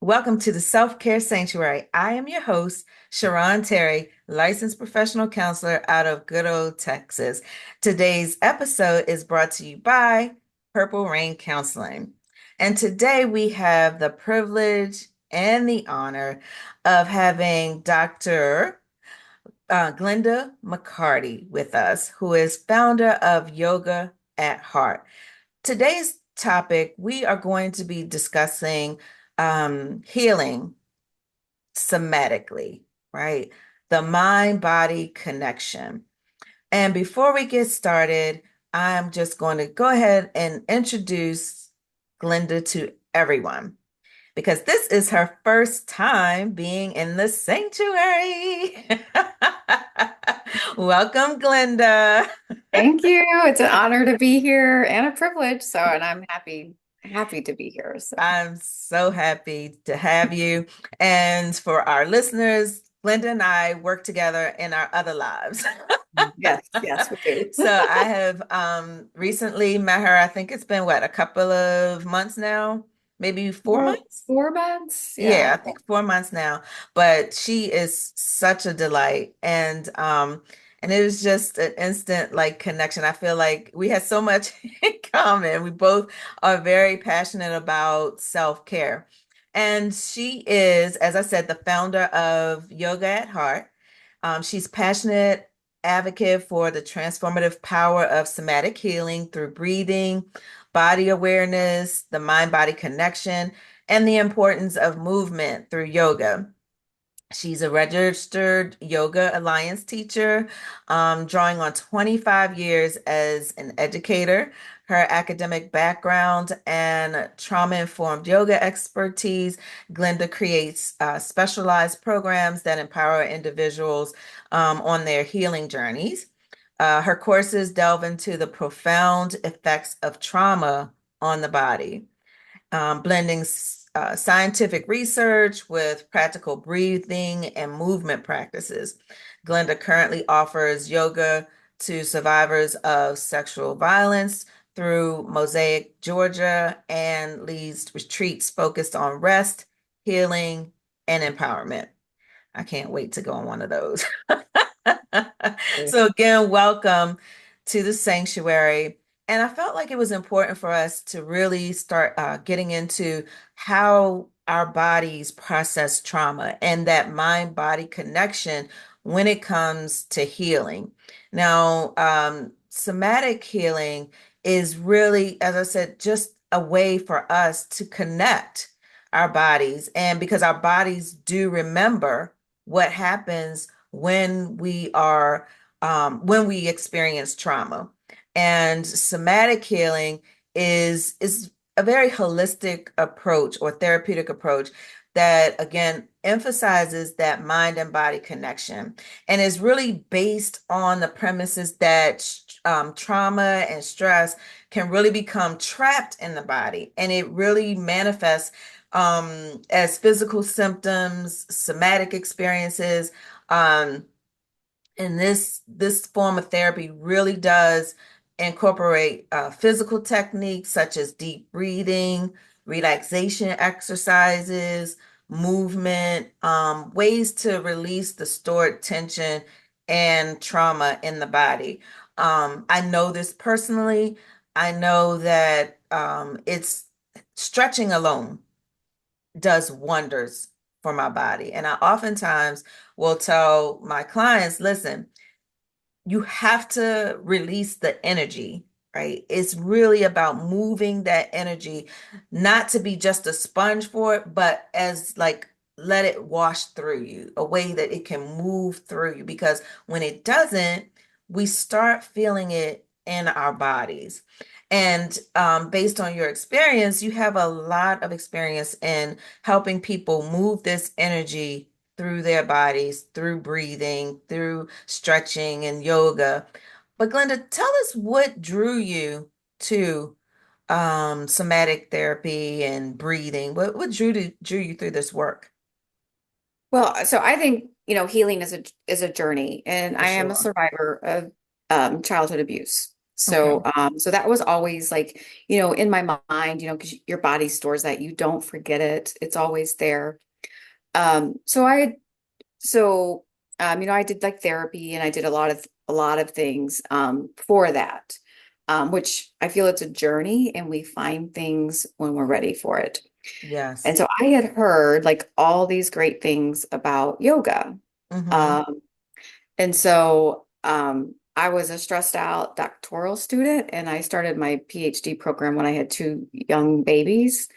Welcome to the Self Care Sanctuary. I am your host, Sharon Terry, licensed professional counselor out of good old Texas. Today's episode is brought to you by Purple Rain Counseling. And today we have the privilege and the honor of having Dr. Glenda McCarty with us, who is founder of Yoga at Heart. Today's topic, we are going to be discussing healing somatically, right? The mind-body connection. And before we get started, I'm just going to go ahead and introduce Glenda to everyone because this is her first time being in the sanctuary. Welcome, Glenda. Thank you. It's an honor to be here and a privilege. And I'm happy to be here. So, I'm so happy to have you. And for our listeners, Glenda and I work together in our other lives. yes, we do. So I have recently met her. I think it's been what, a couple of months now, maybe 4 months? 4 months. Yeah, Yeah. I think 4 months now. But she is such a delight. And it was just an instant like connection. I feel like we had so much in common. We both are very passionate about self-care. And she is, as I said, the founder of Yoga at Heart. She's passionate advocate for the transformative power of somatic healing through breathing, body awareness, the mind-body connection and the importance of movement through yoga. She's a registered Yoga Alliance teacher, drawing on 25 years as an educator. Her academic background and trauma-informed yoga expertise, Glenda creates specialized programs that empower individuals on their healing journeys. Her courses delve into the profound effects of trauma on the body, blending scientific research with practical breathing and movement practices. Glenda currently offers yoga to survivors of sexual violence through Mosaic, Georgia, and leads retreats focused on rest, healing, and empowerment. I can't wait to go on one of those. So again, welcome to the sanctuary. And I felt like it was important for us to really start getting into how our bodies process trauma and that mind-body connection when it comes to healing. Now, somatic healing is really, as I said, just a way for us to connect our bodies. And because our bodies do remember what happens when we experience trauma. And somatic healing is a very holistic approach or therapeutic approach that again emphasizes that mind and body connection and is really based on the premises that trauma and stress can really become trapped in the body and it really manifests as physical symptoms, somatic experiences. Um, and this form of therapy really does incorporate physical techniques such as deep breathing, relaxation exercises, movement, ways to release the stored tension and trauma in the body. I know this personally. I know that it's stretching alone does wonders for my body. And I oftentimes will tell my clients, listen, you have to release the energy, right? It's really about moving that energy, not to be just a sponge for it, but as like let it wash through you, a way that it can move through you. Because when it doesn't, we start feeling it in our bodies. And based on your experience, you have a lot of experience in helping people move this energy through their bodies, through breathing, through stretching and yoga. But Glenda, tell us what drew you to somatic therapy and breathing. What drew you through this work? So I think, healing is a journey, and For I am a sure. survivor of childhood abuse. So, Okay. so that was always like, in my mind, because your body stores that, you don't forget it. It's always there. So so, I did like therapy and I did a lot of things, for that, which I feel it's a journey and we find things when we're ready for it. Yes. And so I had heard like all these great things about yoga. Mm-hmm. Um, and so I was a stressed out doctoral student and I started my PhD program when I had two young babies.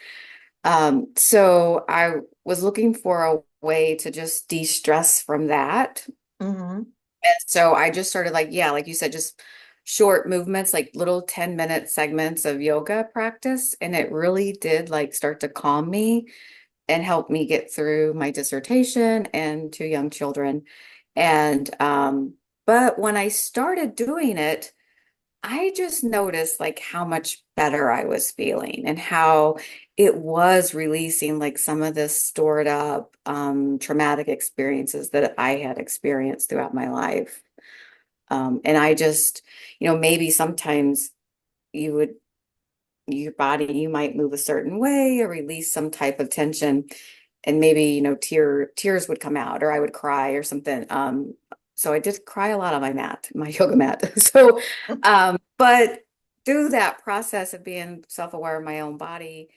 So I was looking for a way to just de-stress from that. Mm-hmm. And so I just started like, yeah, like you said, just short movements, like little 10-minute segments of yoga practice. And it really did like start to calm me and help me get through my dissertation and two young children. And but when I started doing it, I just noticed like how much better I was feeling and how it was releasing like some of this stored up traumatic experiences that I had experienced throughout my life. And I just, maybe sometimes you would your body, you might move a certain way or release some type of tension, and maybe, tears would come out or I would cry or something. So I did cry a lot on my mat, my yoga mat. So, but through that process of being self-aware of my own body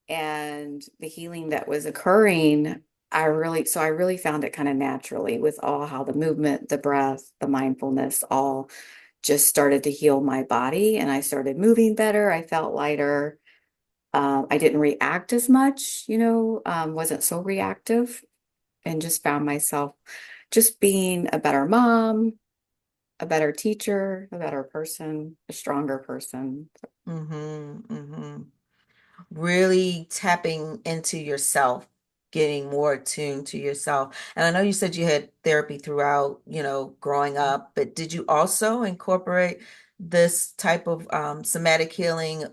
and the healing that was occurring, I really found it kind of naturally with all how the movement, the breath, the mindfulness all just started to heal my body and I started moving better. I felt lighter. I didn't react as much, wasn't so reactive and just found myself just being a better mom, a better teacher, a better person, a stronger person. Mm-hmm. Mm-hmm. Really tapping into yourself, getting more attuned to yourself. And I know you said you had therapy throughout, growing up, but did you also incorporate this type of somatic healing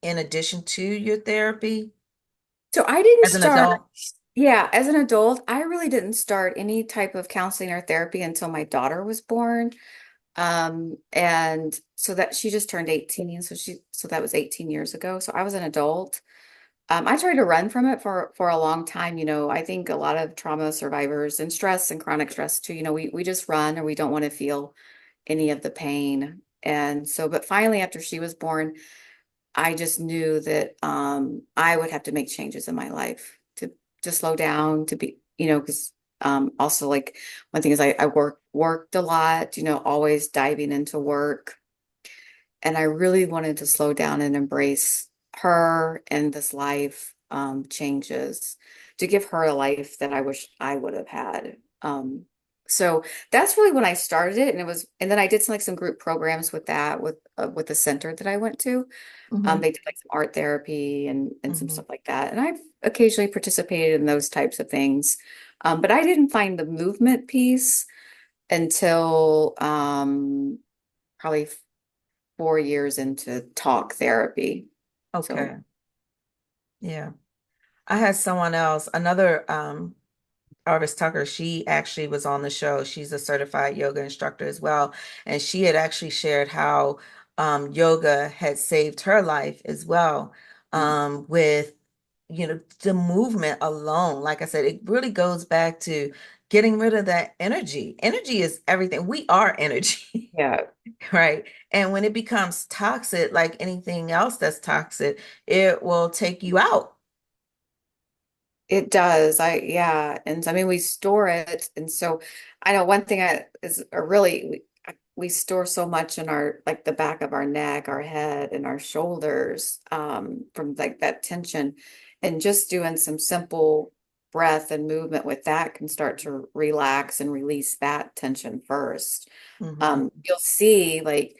in addition to your therapy So I didn't as an start, adult? yeah, as an adult, I really didn't start any type of counseling or therapy until my daughter was born. And so that she just turned 18, so that was 18 years ago. So I was an adult. I tried to run from it for a long time. I think a lot of trauma survivors and stress and chronic stress too, we just run or we don't want to feel any of the pain. And so, but finally, after she was born, I just knew that I would have to make changes in my life to slow down, to be, because also like one thing is I worked a lot, always diving into work. And I really wanted to slow down and embrace her and this life changes to give her a life that I wish I would have had. So that's really when I started it, and then I did some group programs with that with the center that I went to. Hmm. They did like some art therapy and some Hmm. stuff like that, and I've occasionally participated in those types of things. But I didn't find the movement piece until probably 4 years into talk therapy. So, Okay. Yeah. I had someone else, another Arvis Tucker, she actually was on the show. She's a certified yoga instructor as well. And she had actually shared how yoga had saved her life as well, with, the movement alone. Like I said, it really goes back to getting rid of that energy. Energy is everything. We are energy, yeah, right? And when it becomes toxic, like anything else that's toxic, it will take you out. it does. Yeah. And I mean, we store it. And so I know one thing is a really, we store so much in our, like the back of our neck, our head, and our shoulders, from like that tension. And just doing some simple breath and movement with that can start to relax and release that tension first. Hmm. You'll see like,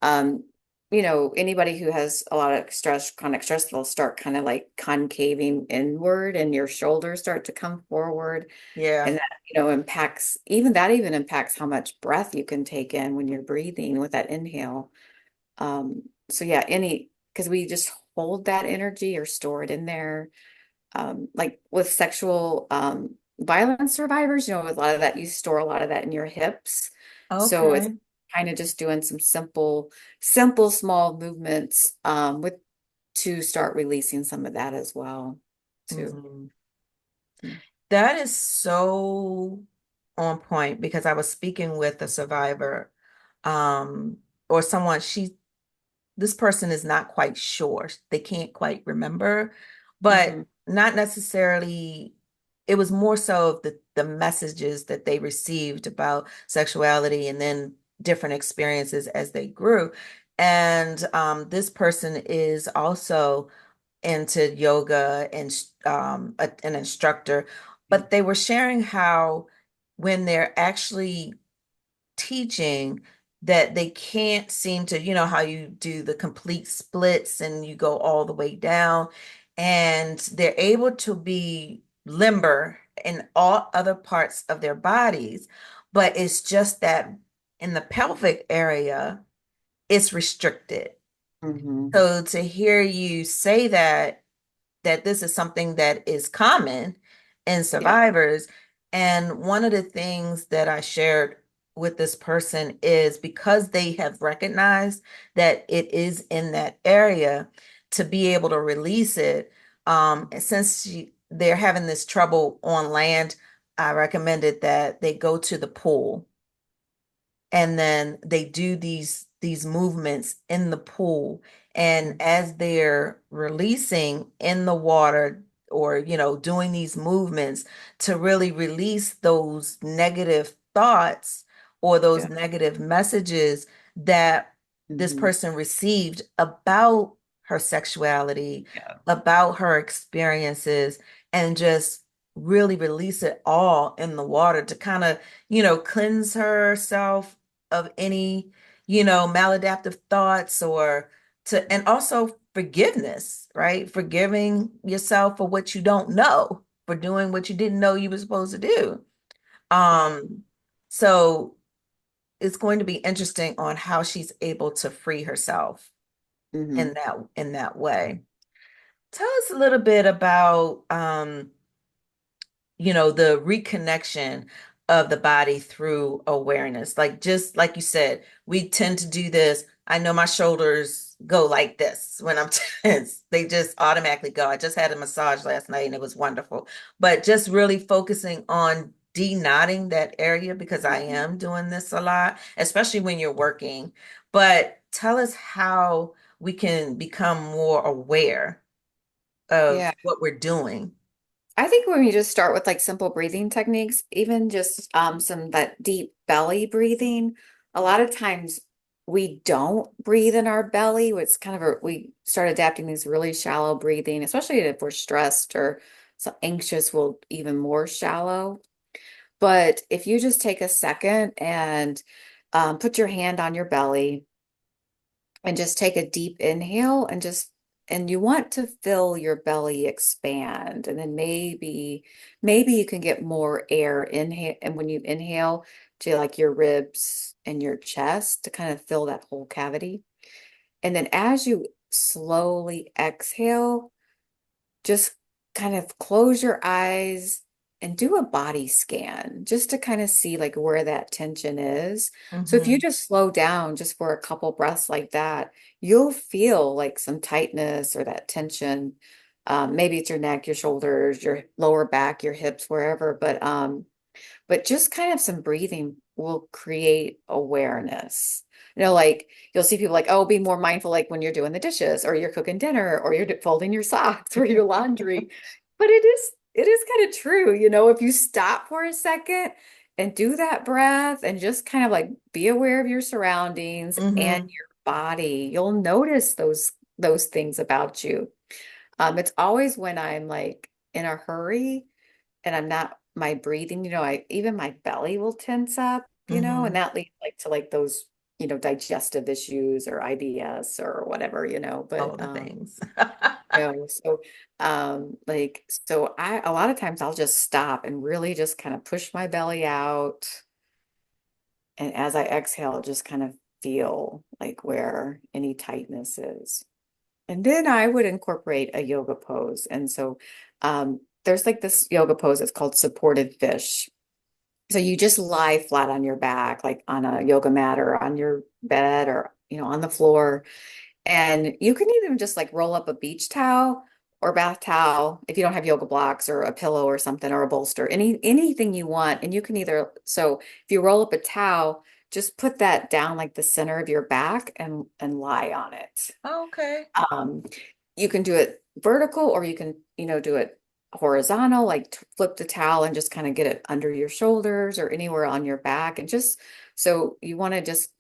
Um, anybody who has a lot of stress, chronic stress, they'll start kind of like concaving inward and your shoulders start to come forward. Yeah. And that, even impacts how much breath you can take in when you're breathing with that inhale. So yeah, because we just hold that energy or store it in there. Like with sexual violence survivors, with a lot of that, you store a lot of that in your hips. So Okay. kind of just doing some simple, small movements with to start releasing some of that as well, too. Mhm. That is so on point because I was speaking with a survivor, um, or someone, this person is not quite sure. They can't quite remember, but Hmm. not necessarily, it was more so of the messages that they received about sexuality and then different experiences as they grew. And this person is also into yoga and an instructor, but they were sharing how when they're actually teaching that they can't seem to, you know, how you do the complete splits and you go all the way down, and they're able to be limber in all other parts of their bodies, but it's just that in the pelvic area, it's restricted. Hmm. So to hear you say that this is something that is common in Yeah. survivors. And one of the things that I shared with this person is because they have recognized that it is in that area to be able to release it. And since they're having this trouble on land, I recommended that they go to the pool and then they do these movements in the pool, and as they're releasing in the water or doing these movements to really release those negative thoughts or those Yeah. negative messages that this Hmm. person received about her sexuality, Yeah. about her experiences, and just really release it all in the water to kind of cleanse herself of any, maladaptive thoughts, or and also forgiveness, right? Forgiving yourself for what you don't know, for doing what you didn't know you were supposed to do. Yeah. Um, so it's going to be interesting on how she's able to free herself Hmm. in that way. Tell us a little bit about the reconnection of the body through awareness. Like just like you said, we tend to do this. I know my shoulders go like this when I'm tense. They just automatically go. I just had a massage last night and it was wonderful. But just really focusing on de-knotting that area because I am doing this a lot, especially when you're working. But tell us how we can become more aware of Yeah. what we're doing. I think when we just start with like simple breathing techniques, even just some that deep belly breathing, a lot of times we don't breathe in our belly. It's kind of we start adapting these really shallow breathing, especially if we're stressed or so anxious, we'll even more shallow. But if you just take a second and put your hand on your belly and just take a deep inhale and you want to feel your belly expand, and then maybe you can get more air inhale, and when you inhale to like your ribs and your chest to kind of fill that whole cavity, and then as you slowly exhale, just kind of close your eyes and do a body scan just to kind of see like where that tension is. So if you Hmm. just slow down just for a couple breaths like that, you'll feel like some tightness or that tension. Maybe it's your neck, your shoulders, your lower back, your hips, wherever. But just kind of some breathing will create awareness. Like you'll see people like, oh, be more mindful, like when you're doing the dishes or you're cooking dinner or you're folding your socks or your laundry. But it is kind of true, if you stop for a second and do that breath and just kind of like be aware of your surroundings and Hmm. your body, you'll notice those things about you. It's always when I'm like in a hurry and I'm not my breathing, I even my belly will tense up, and Hmm. that leads like to like those, digestive issues or IBS or whatever, All but the things. so like so I a lot of times I'll just stop and really just kind of push my belly out. And as I exhale, just kind of feel like where any tightness is. And then I would incorporate a yoga pose. And so there's like this yoga pose, it's called supported fish. So you just lie flat on your back, like on a yoga mat or on your bed or, on the floor. And you can even just like roll up a beach towel or bath towel if you don't have yoga blocks or a pillow or something or a bolster, anything you want. And you can either, so if you roll up a towel, just put that down like the center of your back and lie on it. Okay. Um, you can do it vertical or you can, do it horizontal, like flip the towel and just kind of get it under your shoulders or anywhere on your back. And just so you want to just,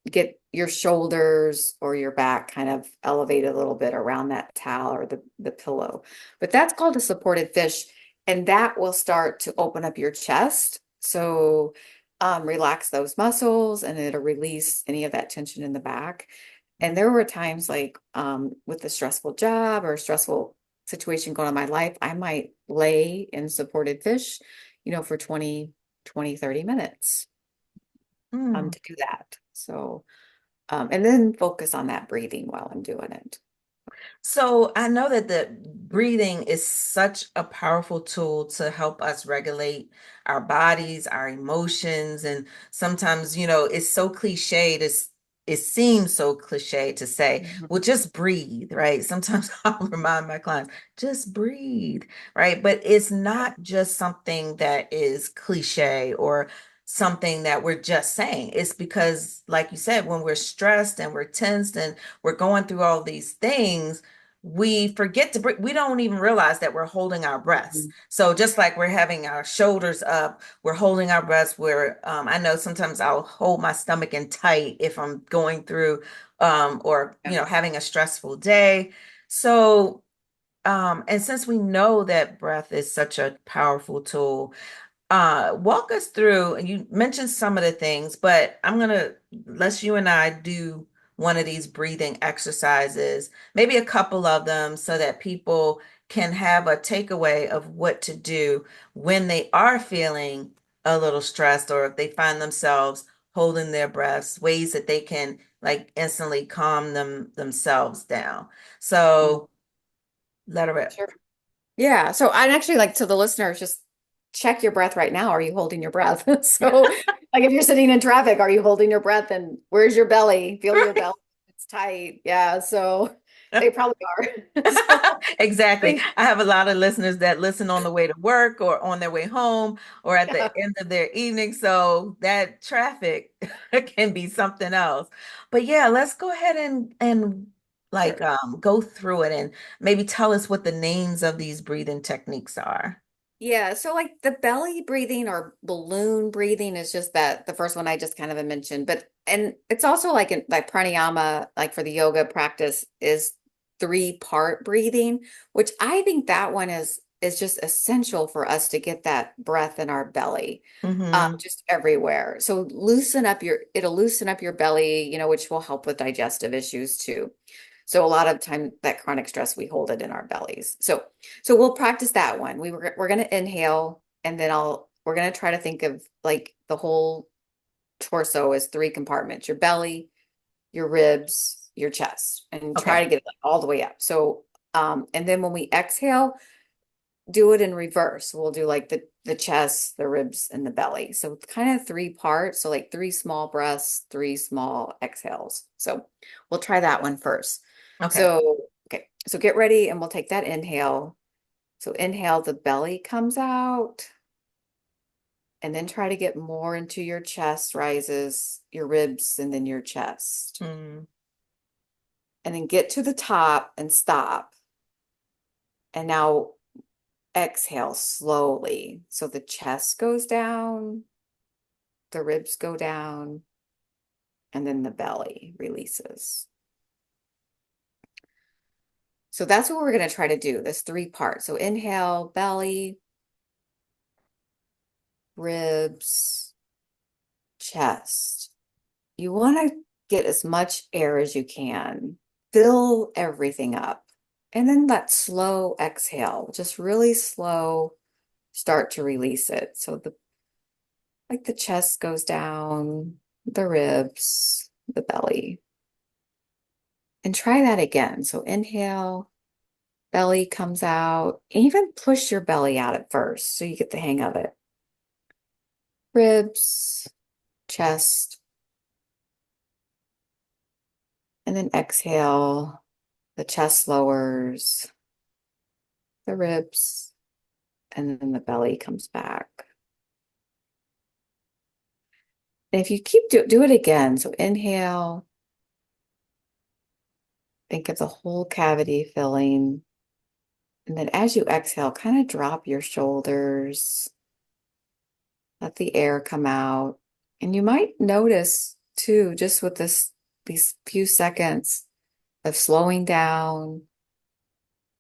get your shoulders or your back kind of elevated a little bit around that towel or the pillow. But that's called a supported fish. And that will start to open up your chest. So relax those muscles and it'll release any of that tension in the back. And there were times like with a stressful job or a stressful situation going on in my life, I might lay in supported fish, for 20, 30 minutes Hmm. to do that. So, and then focus on that breathing while I'm doing it. So I know that the breathing is such a powerful tool to help us regulate our bodies, our emotions, and sometimes, it's so cliched. It seems so cliche to say, well, Mhm. just breathe, right? Sometimes I'll remind my clients, just breathe, right? But it's not just something that is cliche or something that we're just saying. It's because, like you said, when we're stressed and we're tensed and we're going through all these things, we forget to breathe. We don't even realize that we're holding our breaths. Mhm. So just like we're having our shoulders up, we're holding our breaths. I know sometimes I'll hold my stomach in tight if I'm going through or Yeah. having a stressful day. So and since we know that breath is such a powerful tool, walk us through, and you mentioned some of the things, but I'm gonna let you and I do one of these breathing exercises, maybe a couple of them, so that people can have a takeaway of what to do when they are feeling a little stressed or if they find themselves holding their breaths, ways that they can like instantly calm themselves down. Mm. So let her rip. Sure. Yeah. So I'd actually like to the listeners, just check your breath right now. Are you holding your breath? So like if you're sitting in traffic, are you holding your breath? And where's your belly? Feel your belly. It's tight. Yeah. So they probably are. So I Exactly. think, I have a lot of listeners that listen on the way to work or on their way home or at the yeah, end of their evening. So that traffic can be something else. But yeah, let's go ahead and like sure. go through it and maybe tell us what the names of these breathing techniques are. Yeah, so like the belly breathing or balloon breathing is just that the first one I just kind of mentioned, but and it's also like like pranayama, like for the yoga practice is 3-part breathing, which I think that one is just essential for us to get that breath in our belly, Mm-hmm. just everywhere. So it'll loosen up your belly, which will help with digestive issues too. So a lot of time that chronic stress, we hold it in our bellies. So we'll practice that one. We're going to inhale and then we're going to try to think of like the whole torso as 3 compartments, your belly, your ribs, your chest, and try Okay. to get it like all the way up. So, and then when we exhale, do it in reverse. We'll do like the chest, the ribs, and the belly. So it's kind of 3 parts. So like 3 small breaths, 3 small exhales. So we'll try that one first. Okay. So okay, so get ready and we'll take that inhale. So inhale, the belly comes out, and then try to get more into your chest rises, your ribs, and then your chest. Mm. And then get to the top and stop. And now exhale slowly. So the chest goes down, the ribs go down, and then the belly releases. So that's what we're going to try to do, this 3 parts. So inhale, belly, ribs, chest. You want to get as much air as you can, fill everything up, and then let slow exhale, just really slow, start to release it. So the chest goes down, the ribs, the belly. And try that again. So inhale, belly comes out. Even push your belly out at first so you get the hang of it. ribs, chest, and then exhale. The chest lowers, the ribs, and then the belly comes back. And if you do it again, so inhale, think of the whole cavity filling. And then as you exhale, kind of drop your shoulders, let the air come out. And you might notice too, just with these few seconds of slowing down,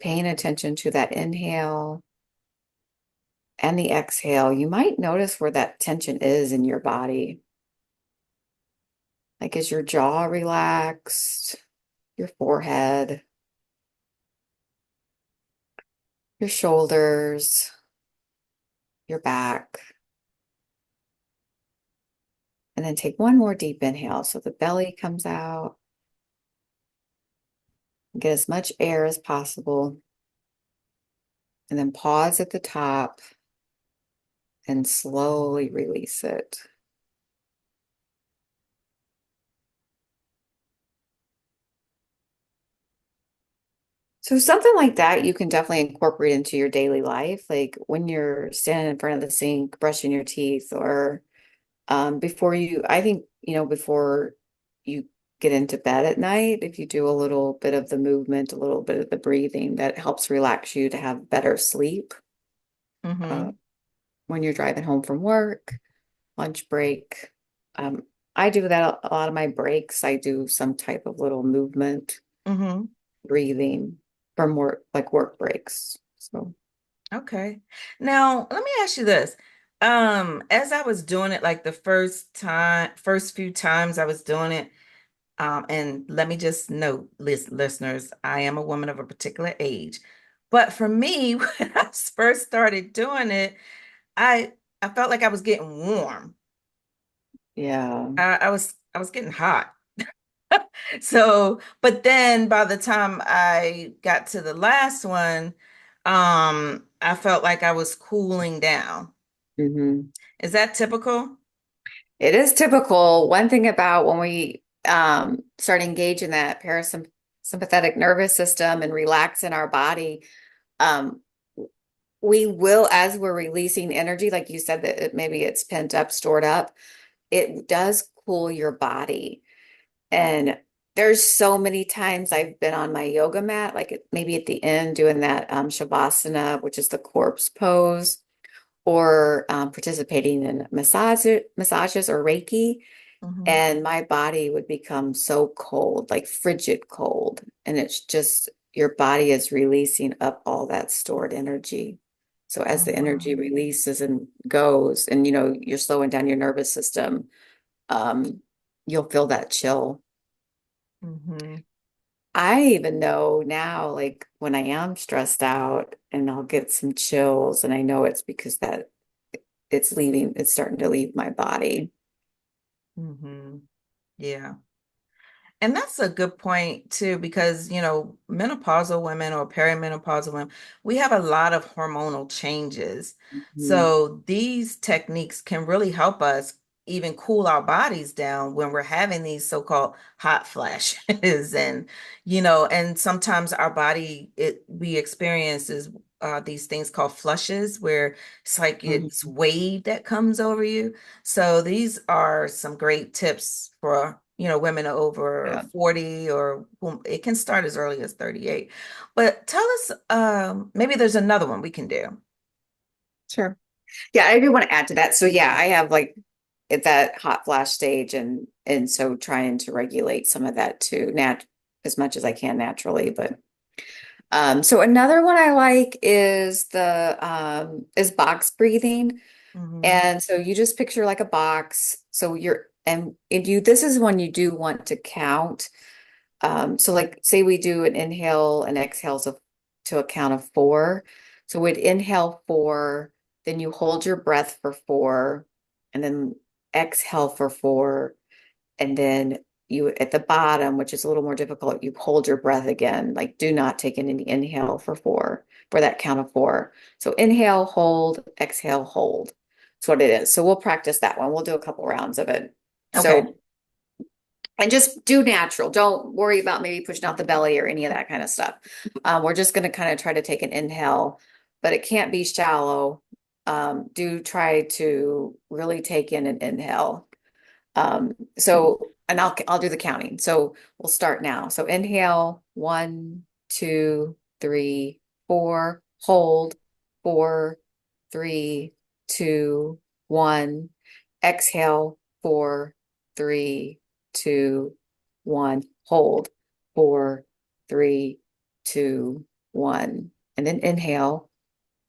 paying attention to that inhale and the exhale, you might notice where that tension is in your body. Like, is your jaw relaxed, your forehead, your shoulders, your back? And then take one more deep inhale. So the belly comes out. Get as much air as possible. And then pause at the top and slowly release it. So something like that you can definitely incorporate into your daily life, like when you're standing in front of the sink, brushing your teeth, or before you, I think, before you get into bed at night, if you do a little bit of the movement, a little bit of the breathing, that helps relax you to have better sleep. Uh, Mm-hmm. when you're driving home from work, lunch break. Um, I do that a lot of my breaks. I do some type of little movement, Mm-hmm. breathing from work, like work breaks. So, Okay. Now, let me ask you this. As I was doing it, like the first few times I was doing it, and let me just note, listeners, I am a woman of a particular age. But for me, when I first started doing it, I I felt like I was getting warm. yeah. I was getting hot. So, but then by the time I got to the last one, I felt like I was cooling down. Hmm. Is that typical? It is typical. One thing about when we start engaging that parasympathetic nervous system and relax in our body, um, we will, as we're releasing energy, like you said, that maybe it's pent up, stored up, it does cool your body. And there's so many times I've been on my yoga mat, like maybe at the end doing that shavasana, which is the corpse pose, or participating in massages or Reiki, Hmm. and my body would become so cold, like frigid cold. And it's just your body is releasing up all that stored energy. So as Oh, the wow. energy releases and goes, and you're slowing down your nervous system, um, you'll feel that chill. Hmm. I even know now, like when I am stressed out and I'll get some chills, and I know it's because that it's starting to leave my body. Hmm. Yeah. And that's a good point too, because menopausal women or perimenopausal women, we have a lot of hormonal changes. Mhm. So these techniques can really help us even cool our bodies down when we're having these so-called hot flashes and sometimes our body we experiences these things called flushes where it's like it's Mhm. wave that comes over you. So these are some great tips for, women over Yeah, 40 or it can start as early as 38. But tell us, maybe there's another one we can do. sure. Yeah, I do want to add to that. So yeah, I have like at that hot flash stage, and so trying to regulate some of that too, as much as I can naturally. But so another one I like is the is box breathing. Hmm. And so you just picture like a box. So this is when you do want to count. So like say we do an inhale and exhale to a count of four. So we'd inhale four, then you hold your breath for four, and then exhale for four, and then you at the bottom, which is a little more difficult, you hold your breath again. Like do not take in any inhale for four for that count of four. So inhale, hold, exhale, hold. That's what it is. So we'll practice that one. We'll do a couple rounds of it. Okay. So, and just do natural. Don't worry about maybe pushing out the belly or any of that kind of stuff. We're just going to kind of try to take an inhale, but it can't be shallow. Do try to really take in an inhale. And I'll do the counting. So we'll start now. So inhale, 1, 2, 3, 4. Hold, 4, 3, 2, 1. Exhale, 4, 3, 2, 1. Hold, 4, 3, 2, 1. And then inhale,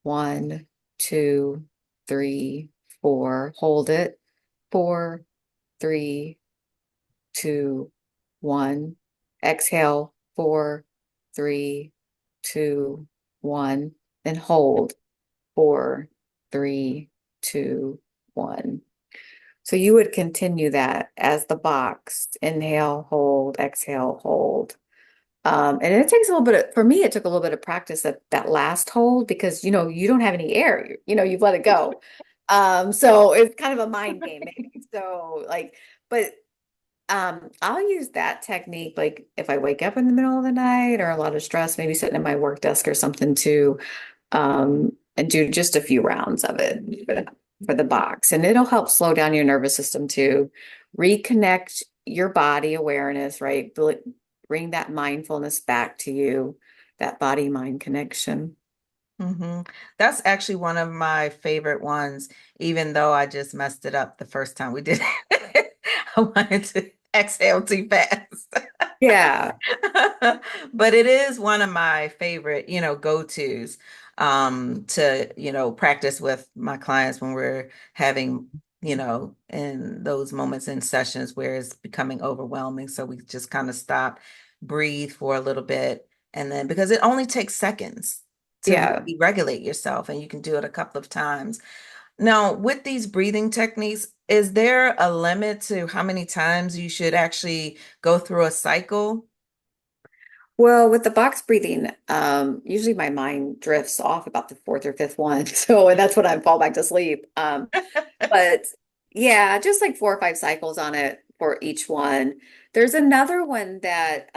1, 2, 3, 4. Hold it, 4, 3, 2, 1. Exhale, 4, 3, 2, 1. Then hold, 4, 3, 2, 1. So you would continue that as the box. Inhale, hold, exhale, hold. And it takes a little bit for me, it took a little bit of practice at that last hold because, you don't have any air, you've let it go. So it's kind of a mind game maybe. So like, but I'll use that technique like if I wake up in the middle of the night or a lot of stress, maybe sitting at my work desk or something too, and do just a few rounds of it for the box. And it'll help slow down your nervous system too, reconnect your body awareness, right? Bring that mindfulness back to you, that body mind connection. hmm That's actually one of my favorite ones, even though I just messed it up the first time we did it. I wanted to exhale too fast. Yeah. But it is one of my favorite, go-tos to, practice with my clients when we're having, in those moments in sessions where it's becoming overwhelming. So we just kind of stop, breathe for a little bit, and then because it only takes seconds to Yeah. really regulate yourself, and you can do it a couple of times. Now, with these breathing techniques, is there a limit to how many times you should actually go through a cycle? Well, with the box breathing, usually my mind drifts off about the fourth or fifth one. So that's when I fall back to sleep. But yeah, just like 4 or 5 cycles on it for each one. There's another one that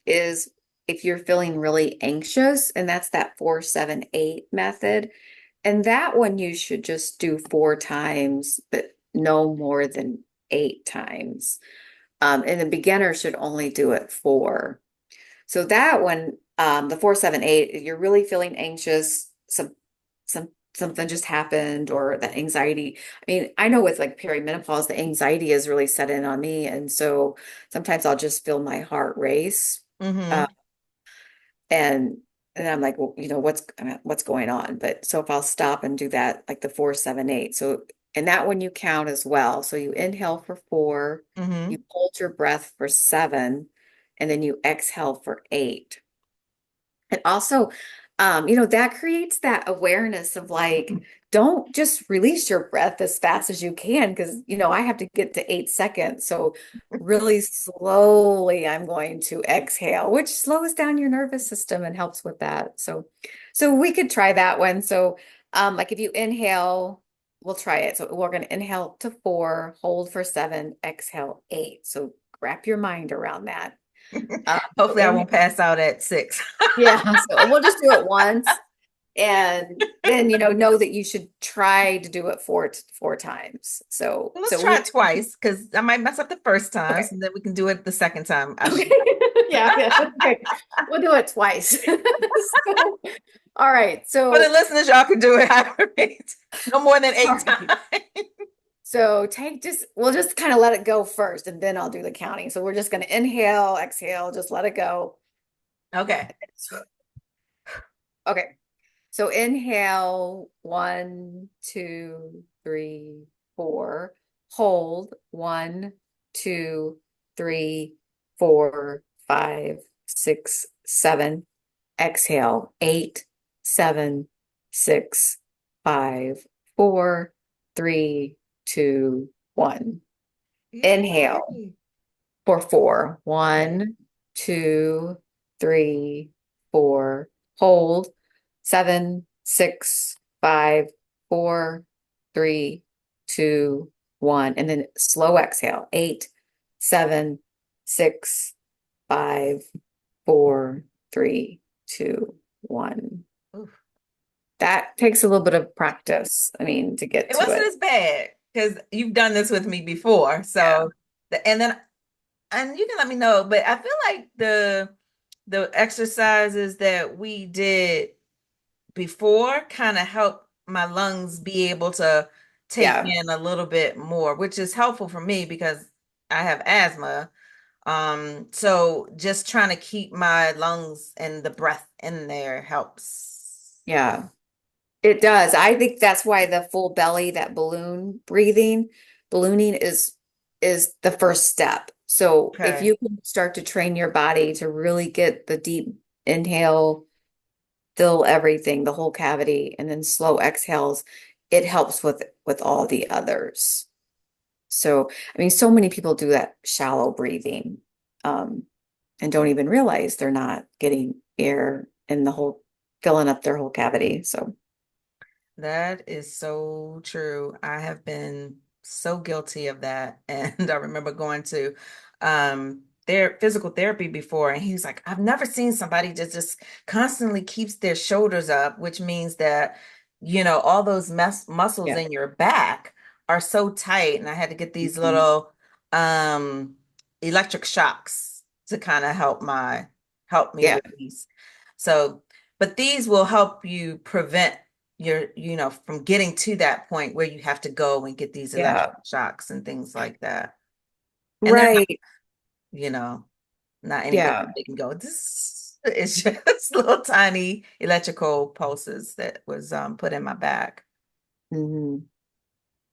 is if you're feeling really anxious, and that's that 4-7-8 method. And that one you should just do 4 times, but no more than 8 times. And the beginner should only do it 4. So that one, the 4-7-8, you're really feeling anxious, something just happened, or that anxiety. I mean, I know with like perimenopause, the anxiety is really set in on me. And so sometimes I'll just feel my heart race. Uh, Mm-hmm. and and I'm like, well, what's going on? But so if I'll stop and do that, like the 4-7-8. So and that one you count as well. So you inhale for 4, you Mm-hmm. hold your breath for 7, and then you exhale for 8. And also, that creates that awareness of like, don't just release your breath as fast as you can because, I have to get to 8 seconds. So really slowly, I'm going to exhale, which slows down your nervous system and helps with that. So we could try that one. So, like if you inhale, we'll try it. So we're going to inhale to 4, hold for 7, exhale 8. So wrap your mind around that. So Hopefully, I inhale. won't pass out at 6. Yeah, so we'll just do it once and then know that you should try to do it 4 times. So Well, let's so try we it twice because I might mess up the first time, okay. so then we can do it the second time. I Okay. should. Yeah, yeah. Okay. We'll do it twice. So, all right. For the So listeners, y'all can do it however many no more than all 8 times. right. So we'll just kind of let it go first and then I'll do the counting. So we're just going to inhale, exhale, just let it go. Okay. Okay. So inhale, 1, 2, 3, 4. Hold, 1, 2, 3, 4, 5, 6, 7. Exhale, 8, 7, 6, 5, 4, 3, 2, 1. Inhale Yay. for 4. Okay. 1, 2, 3, 4. Hold, 7, 6, 5, 4, three, two, one, and then slow exhale. Eight, seven, six, five, four, three, two, one. Oof. That takes a little bit of practice, I mean, to get It to wasn't it. as bad because you've done this with me before. Yeah. So and then and you can let me know, but I feel like the exercises that we did before kind of help my lungs be able to take Yeah. in a little bit more, which is helpful for me because I have asthma. So just trying to keep my lungs and the breath in there helps. Yeah. It does. I think that's why the full belly, that ballooning is the first step. So if Okay. you can start to train your body to really get the deep inhale, fill everything, the whole cavity, and then slow exhales, it helps with all the others. So, I mean, so many people do that shallow breathing, um, and don't even realize they're not getting air in the whole, filling up their whole cavity. So, That is so true. I have been so guilty of that. And I remember going to their physical therapy before, and he was like, I've never seen somebody that just constantly keeps their shoulders up, which means that, all those muscles yeah. in your back are so tight. And I had to get these Mhm. little um electric shocks to kind of help me Yeah. release. So, but these will help you prevent from getting to that point where you have to go and get these electric Yeah. shocks and things like that. And they're not, Right. you know, not anywhere Yeah. they can go. This is just little tiny electrical pulses that was put in my back. Mhm.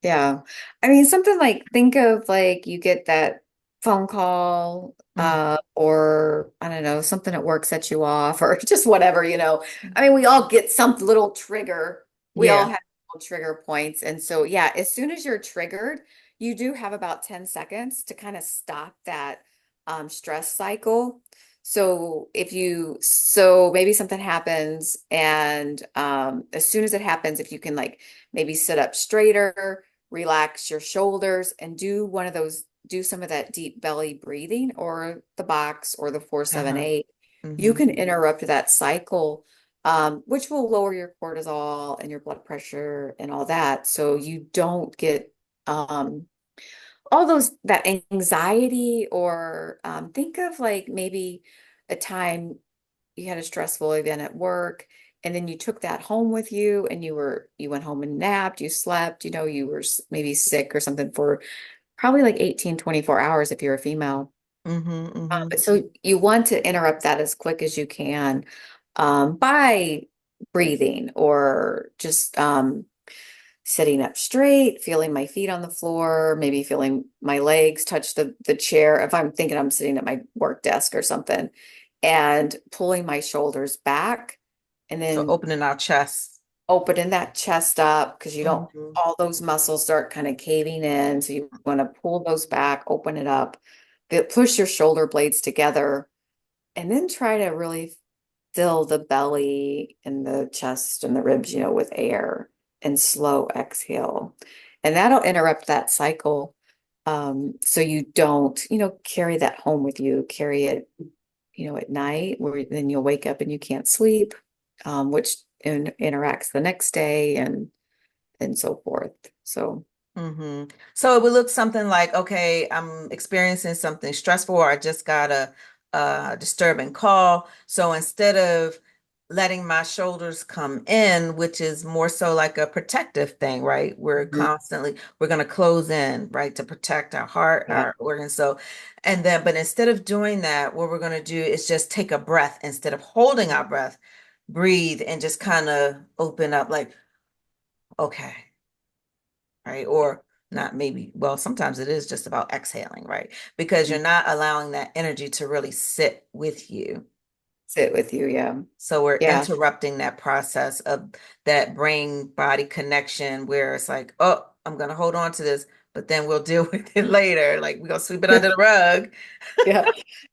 Yeah. I mean, something like think of like you get that phone call, Mm. or I don't know, something at work sets you off or just whatever, you know. I mean, we all get some little trigger. We all Yeah. have little trigger points. And so, yeah, as soon as you're triggered, you do have about 10 seconds to kind of stop that stress cycle. So maybe something happens, and as soon as it happens, if you can like maybe sit up straighter, relax your shoulders, and do some of that deep belly breathing or the box or the 4-7-8. You Hmm. can interrupt that cycle, which will lower your cortisol and your blood pressure and all that. So you don't get um, all that anxiety, or think of like maybe a time you had a stressful event at work, and then you took that home with you, and you went home and napped, you slept, you were maybe sick or something for probably like 18-24 hours if you're a female. Hmm. Hmm. But so you want to interrupt that as quick as you can, by breathing, or just sitting up straight, feeling my feet on the floor, maybe feeling my legs touch the chair if I'm thinking I'm sitting at my work desk or something, and pulling my shoulders back, and So then opening our chest. opening that chest up, because you don't, Hmm. all those muscles start kind of caving in. So you want to pull those back, open it up, push your shoulder blades together, and then try to really fill the belly and the chest and the ribs, with air, and slow exhale. And that'll interrupt that cycle. So you don't, carry that home with you, carry it, at night, where then you'll wake up and you can't sleep, which interacts the next day, and so forth. So, Hmm. So it would look something like, okay, I'm experiencing something stressful, or I just got a disturbing call. So instead of letting my shoulders come in, which is more so like a protective thing, right? mhm, We're going to close in, right, to protect our heart, yeah, our organs. So, but instead of doing that, what we're going to do is just take a breath instead of holding our breath, breathe and just kind of open up like, okay, right? Or not maybe, well, sometimes it is just about exhaling, right? Because you're not allowing that energy to really sit with you. sit with you. Yeah. So we're Yeah. interrupting that process of that brain body connection where it's like, oh, I'm going to hold on to this, but then we'll deal with it later. Like we're going to sweep it under the rug. Yeah.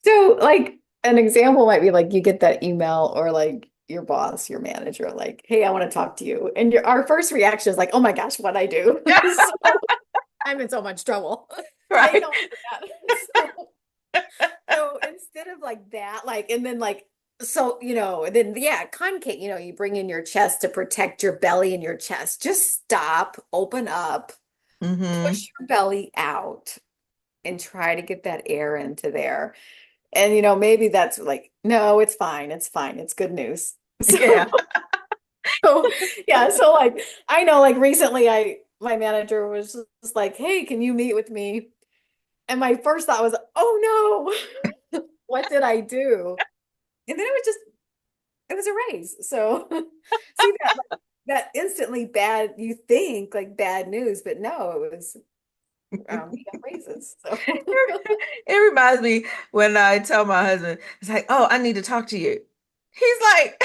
So like an example might be like you get that email, or like your boss, your manager, like, hey, I want to talk to you. And our first reaction is like, oh my gosh, what I do? So I'm in so much trouble. They Right. don't do that. So instead of like that, like, and then like, so, then yeah, concave, you bring in your chest to protect your belly and your chest. Just stop, open up, Hmm. push your belly out, and try to get that air into there. And maybe that's like, no, it's fine. It's fine. It's good news. Yeah. So yeah, so like I know like recently my manager was just like, "Hey, can you meet with me?" And my first thought was, "Oh no. What did I do?" And then it was a raise. So see that instantly bad, you think like bad news, but no, it was he got raises. So It reminds me when I tell my husband, it's like, oh, I need to talk to you. He's like,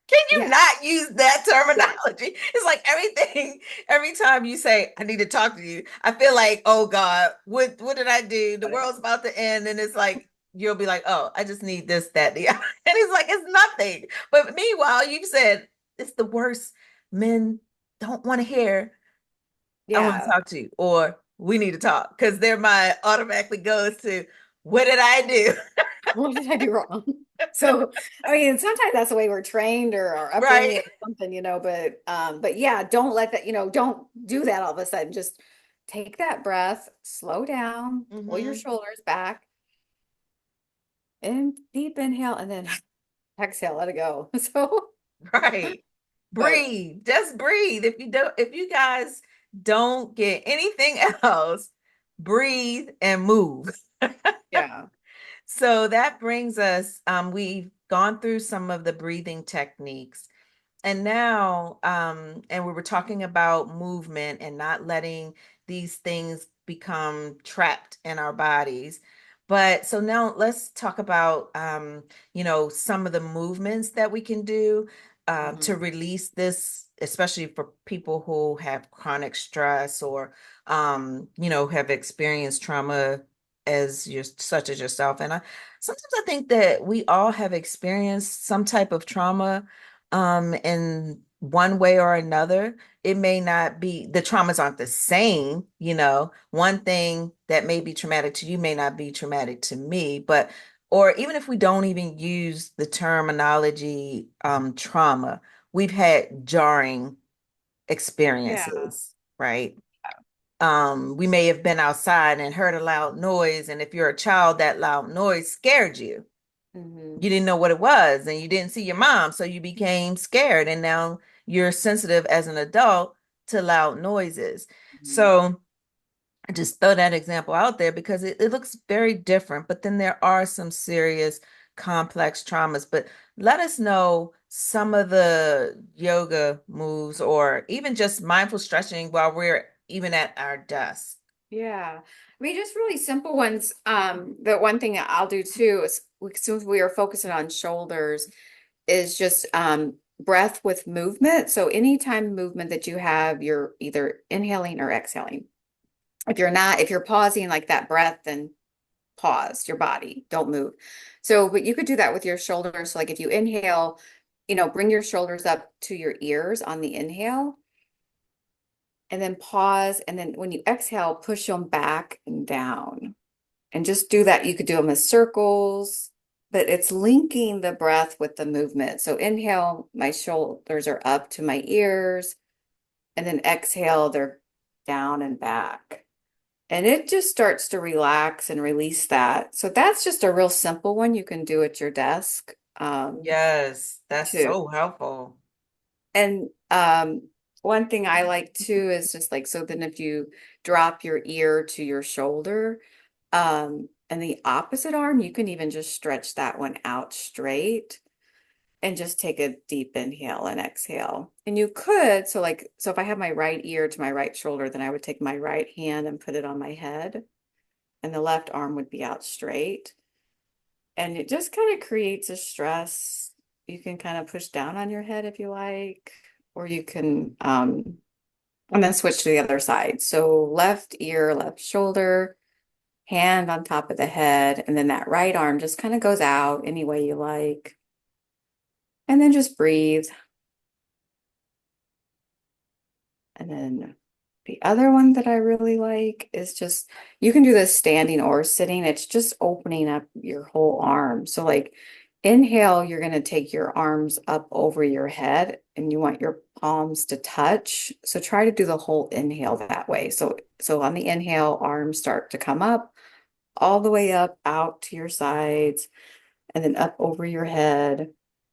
can you yeah, not use that yeah, terminology? It's like everything, every time you say, I need to talk to you, I feel like, oh God, what did I do? The whatever. world's about to end. And it's like, you'll be like, oh, I just need this, that, the other. And he's like, it's nothing. But meanwhile, you said it's the worst. Men don't want to hear, I want to Yeah. talk to you, or we need to talk, because their mind automatically goes to, what did I do? What did I do wrong? So, I mean, sometimes that's the way we're trained or our upbringing Right? or something, but yeah, don't let that, don't do that all of a sudden. Just take that breath, slow down, pull your Hmm. shoulders back, and deep inhale, and then exhale, let it go. So, Right. but Breathe. Just breathe. If you guys don't get anything else, breathe and move. yeah. So that brings us, we've gone through some of the breathing techniques. And now, and we were talking about movement and not letting these things become trapped in our bodies. But so now let's talk about, some of the movements that we can do to Mhm. release this, especially for people who have chronic stress or, have experienced trauma such as yourself. And sometimes I think that we all have experienced some type of trauma in one way or another. It may not be, the traumas aren't the same, one thing that may be traumatic to you may not be traumatic to me, but or even if we don't even use the terminology trauma, we've had jarring Yeah. experiences, right? We may have been outside and heard a loud noise, and if you're a child, that loud noise scared you. Hmm. You didn't know what it was, and you didn't see your mom, so you became scared, and now you're sensitive as an adult to loud noises. Hmm. So I just throw that example out there because it looks very different, but then there are some serious complex traumas. But let us know some of the yoga moves or even just mindful stretching while we're even at our desk. Yeah. I mean, just really simple ones. The one thing that I'll do too is since we are focusing on shoulders, is just breath with movement. So anytime movement that you have, you're either inhaling or exhaling. If you're not, if you're pausing like that breath, then pause your body, don't move. So, but you could do that with your shoulders. So like if you inhale, bring your shoulders up to your ears on the inhale and then pause. And then when you exhale, push them back and down. And just do that. You could do them as circles, but it's linking the breath with the movement. So inhale, my shoulders are up to my ears, and then exhale, they're down and back. And it just starts to relax and release that. So that's just a real simple one you can do at your desk, Yes, that's too. so helpful. And one thing I like too is just like, so then if you drop your ear to your shoulder, and the opposite arm, you can even just stretch that one out straight and just take a deep inhale and exhale. And you could, so if I have my right ear to my right shoulder, then I would take my right hand and put it on my head, and the left arm would be out straight. And it just kind of creates a stress. You can kind of push down on your head if you like, or you can, and then switch to the other side. So left ear, left shoulder, hand on top of the head, and then that right arm just kind of goes out any way you like. And then just breathe. And then the other one that I really like is just, you can do this standing or sitting. It's just opening up your whole arm. So like inhale, you're going to take your arms up over your head and you want your palms to touch. So try to do the whole inhale that way. So on the inhale, arms start to come up all the way up out to your sides and then up over your head,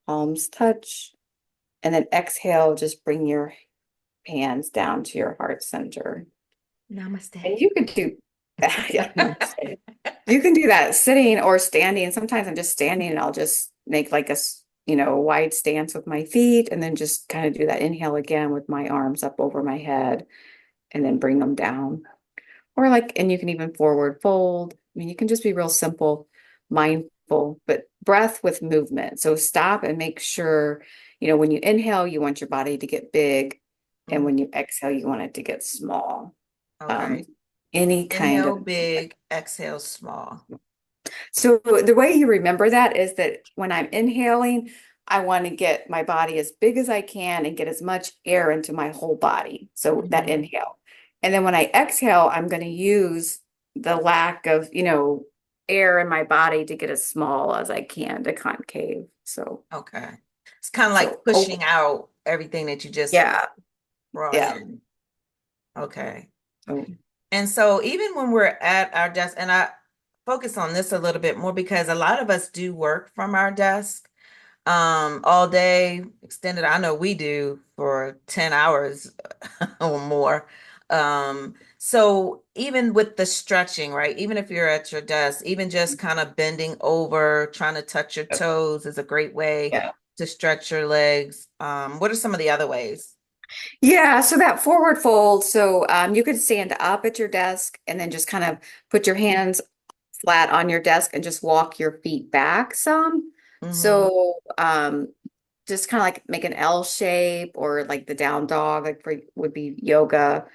palms touch. And then exhale, just bring your hands down to your heart center. And Namaste. you could do that. Yeah, namaste. You can do that sitting or standing. Sometimes I'm just standing and I'll just make like wide stance with my feet and then just kind of do that inhale again with my arms up over my head and then bring them down. Or like, and you can even forward fold. I mean, you can just be real simple, mindful, but breath with movement. So stop and make sure, when you inhale, you want your body to get big. And Mhm. when you exhale, you want it to get small. Um, Okay. any kind Inhale of big, exhale small. So the way you remember that is that when I'm inhaling, I want to get my body as big as I can and get as much air into my whole body. So that Hmm. inhale. And then when I exhale, I'm going to use the lack of, air in my body to get as small as I can to concave. So, Okay. It's kind of like so, oh, pushing out everything that you just yeah, brought yeah. in. Okay. So, And so even when we're at our desk, and I focus on this a little bit more because a lot of us do work from our desk all day, extended. I know we do for 10 hours or more. So even with the stretching, right? Even if you're at your desk, even just kind of bending over, trying to touch your toes is a great way yeah. to stretch your legs. What are some of the other ways? Yeah, so that forward fold, so you could stand up at your desk and then just kind of put your hands flat on your desk and just walk your feet back some. Mm-hmm. So just kind of like make an L shape or like the down dog, like would be yoga.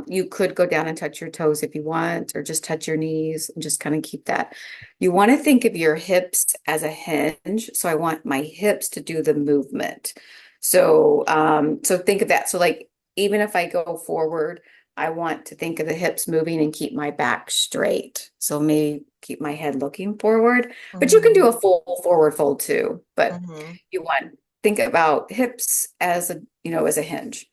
You could go down and touch your toes if you want, or just touch your knees and just kind of keep that. You want to think of your hips as a hinge. So I want my hips to do the movement. So think of that. So like even if I go forward, I want to think of the hips moving and keep my back straight. So maybe keep my head looking forward, but you can do Mm-hmm. a full forward fold too. But Mm-hmm. you want think about hips as a hinge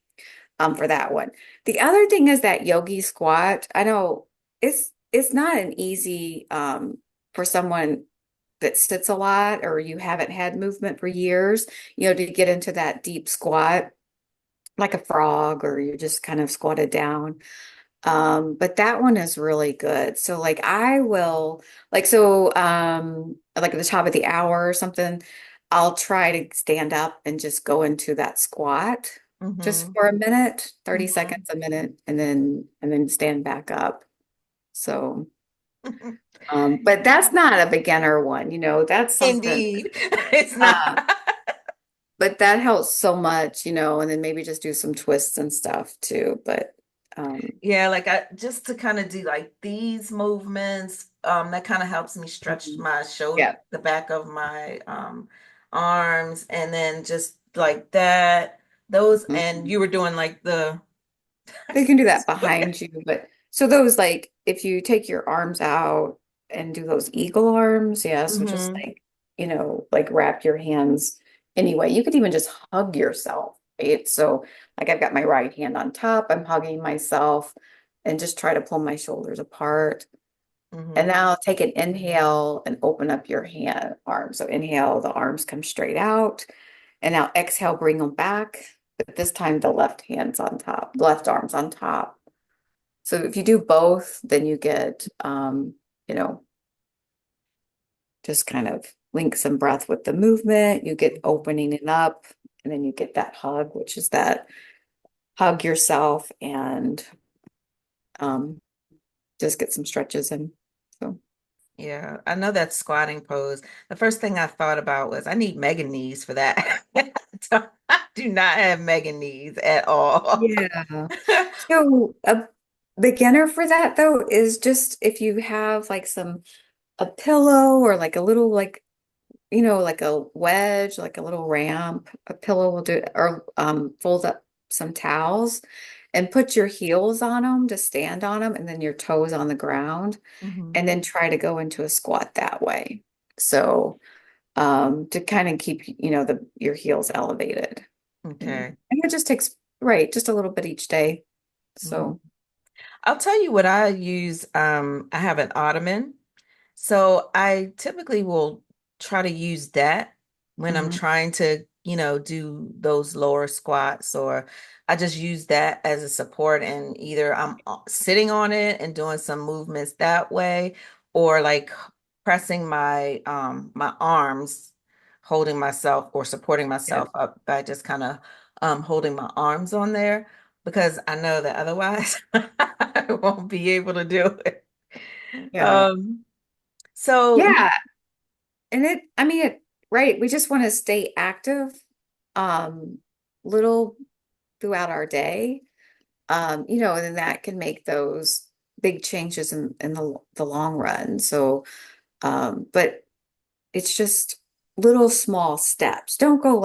for that one. The other thing is that yogi squat. I know it's not an easy for someone that sits a lot or you haven't had movement for years, to get into that deep squat like a frog or you're just kind of squatted down. But that one is really good. So like I will like at the top of the hour or something, I'll try to stand up and just go into that squat just Mm-hmm. for a minute, 30 Mm-hmm. seconds a minute, and then stand back up. So but that's not a beginner one, that's something Indeed. It's not. uh but that helps so much, and then maybe just do some twists and stuff too. But Yeah, like I just to kind of do like these movements, that kind of helps me stretch mhm. my shoulder, Yeah. the back of my arms, and then just like that. Those, and Mhm. you were doing like the They can do that behind you, but so those like if you take your arms out and do those eagle arms, yeah, so just hmm like, like wrap your hands anyway. You could even just hug yourself, right? So like I've got my right hand on top, I'm hugging myself and just try to pull my shoulders apart. And hmm now take an inhale and open up your hand arms. So inhale, the arms come straight out. And now exhale, bring them back. But this time the left hand's on top, left arm's on top. So if you do both, then you get you know, just kind of link some breath with the movement. You get opening it up, and then you get that hug, which is that hug yourself and um just get some stretches in. So Yeah, I know that squatting pose. The first thing I thought about was I need Megan knees for that. I do not have Megan knees at all. yeah. So a beginner for that though is just if you have like a pillow or like a little like like a wedge, like a little ramp, a pillow will do, or fold up some towels and put your heels on them to stand on them and then your toes on the ground Hmm. and then try to go into a squat that way. So, to kind of keep, your heels elevated. Okay. And it just takes, right, just a little bit each day. Mhm. So, I'll tell you what I use. I have an ottoman. So I typically will try to use that when I'm mhm, trying to, do those lower squats, or I just use that as a support, and either I'm sitting on it and doing some movements that way, or like pressing my arms, holding myself or supporting yeah, myself up by just kind of holding my arms on there, because I know that otherwise I won't be able to do it. yeah. Um, so Yeah. And I mean, right. We just want to stay active, um, little throughout our day. And then that can make those big changes in the long run. So, but it's just little small steps. Don't go,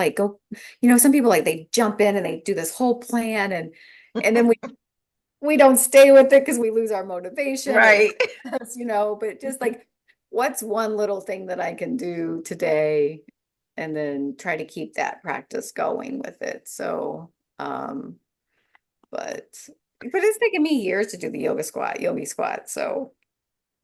some people like they jump in and they do this whole plan and then we don't stay with it because we lose our motivation or right. but just like what's one little thing that I can do today and then try to keep that practice going with it. So, but it's taken me years to do the yogi squat. So,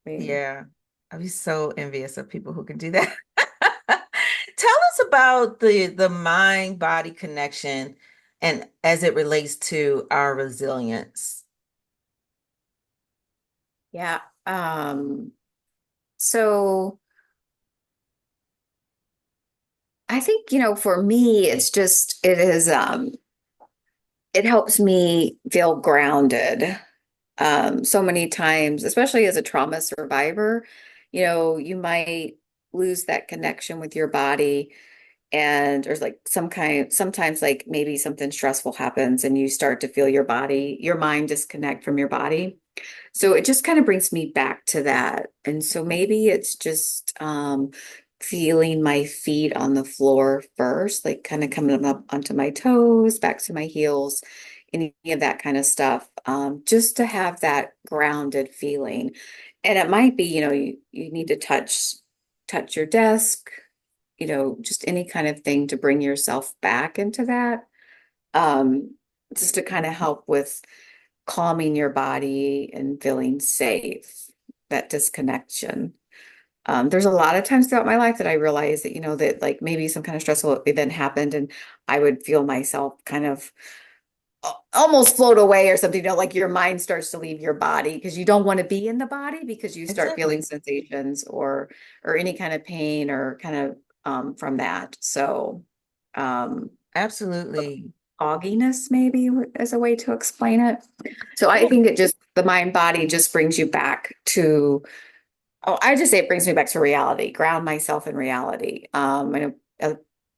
I mean, Yeah. I'd be so envious of people who can do that. Tell us about the mind body connection and as it relates to our resilience. yeah. So I think, for me, it helps me feel grounded. So many times, especially as a trauma survivor, you might lose that connection with your body. And there's like sometimes like maybe something stressful happens and you start to feel your mind disconnect from your body. So it just kind of brings me back to that. And so maybe it's just feeling my feet on the floor first, like kind of coming up onto my toes, back to my heels, any of that kind of stuff, just to have that grounded feeling. And it might be, you need to touch your desk, just any kind of thing to bring yourself back into that. Um, just to kind of help with calming your body and feeling safe, that disconnection. There's a lot of times throughout my life that I realized that, that like maybe some kind of stressful event happened and I would feel myself kind of almost float away or something, like your mind starts to leave your body because you don't want to be in the body because you start feeling Exactly. sensations or any kind of pain or kind of from that. So um Absolutely. fogginess maybe is a way to explain it. So I think the mind body just brings you back to, oh, I just say it brings me back to reality, ground myself in reality. I know